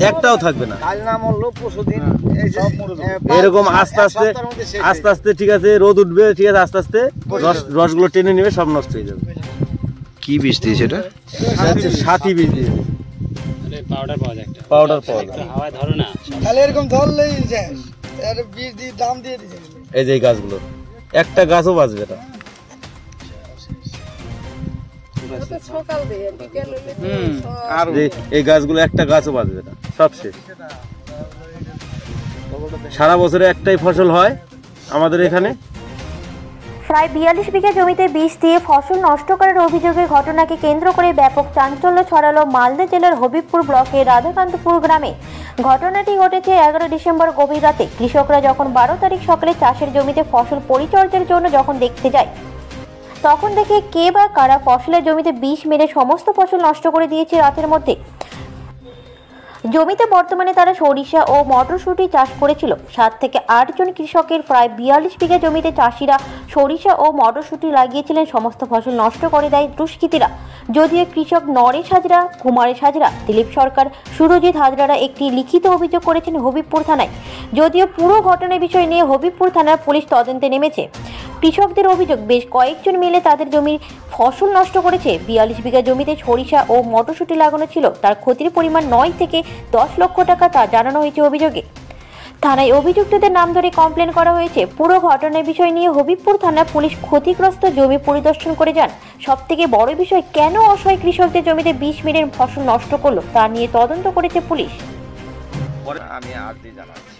একটাও থাকবে না। এরকম আস্তে আস্তে আস্তে আস্তে ঠিক আছে, রোদ উঠবে, ঠিক আছে, আস্তে আস্তে রসগুলো টেনে নেবে, সব নষ্ট হয়ে যাবে। কি বীজ দিয়েছে এটা? সাথী বীজ দিয়েছে, পাউডার পাওয়া যায়, পাউডার পাওয়া যায়। হাওয়ায় ধরে না, খালি এরকম ধরলেই যায়, এর বীজ দিয়ে দাম দিয়ে দিতে। এই যে এই গাছগুলো একটা গাছও বাঁচবে না, আর এই গাছগুলো একটা গাছও বাঁচবে না, সব শেষ। সারা বছরে একটাই ফসল হয় আমাদের এখানে। প্রায় 42 বিঘা জমিতে বিষ দিয়ে ফসল নষ্ট করার অভিযোগের ঘটনাকে কেন্দ্র করে ব্যাপক চাঞ্চল্য ছড়ালো মালদা জেলার হবিবপুর ব্লকের রাধাকান্তপুর গ্রামে। ঘটনাটি ঘটেছে 11 ডিসেম্বর গভীর রাতে। কৃষকরা যখন 12 তারিখ সকালে চাষের জমিতে ফসল পরিচর্যার জন্য যখন দেখতে যায়, তখন দেখে কে বা কারা ফসলের জমিতে বিষ মেরে সমস্ত ফসল নষ্ট করে দিয়েছে রাতের মধ্যে। জমিতে বর্তমানে তারা সরিষা ও মটরশুঁটি চাষ করেছিল। 7 থেকে 8 জন কৃষকের প্রায় 42 বিঘা জমিতে চাষিরা সরিষা ও মটরশুঁটি লাগিয়েছিলেন। সমস্ত ফসল নষ্ট করে দেয় দুষ্কৃতীরা। যদিও কৃষক নরেশ হাজরা, কুমারেশ হাজরা, দিলীপ সরকার, সুরজিৎ হাজরারা একটি লিখিত অভিযোগ করেছেন হবিবপুর থানায়। যদিও পুরো ঘটনার বিষয় নিয়ে হবিবপুর থানার পুলিশ তদন্তে নেমেছে। কৃষকদের অভিযোগ, বেশ কয়েকজন মিলে তাদের জমির ফসল নষ্ট করেছে। 42 বিঘা জমিতে সরিষা ও মটরশুঁটি লাগানো ছিল, তার ক্ষতির পরিমাণ 9 থেকে 10 লক্ষ টাকা, তা জানানো হয়েছে অভিযোগে। থানায় অভিযুক্তদের নাম ধরে কমপ্লেন করা হয়েছে। পুরো ঘটনার বিষয় নিয়ে হবিবপুর থানার পুলিশ ক্ষতিগ্রস্ত জমি পরিদর্শন করে যান। সবথেকে বড় বিষয়, কেন অসহায় কৃষকদের জমিতে বিষ মেরে ফসল নষ্ট করলো তা নিয়ে তদন্ত করেছে পুলিশ। আমি আর জানাচ্ছি।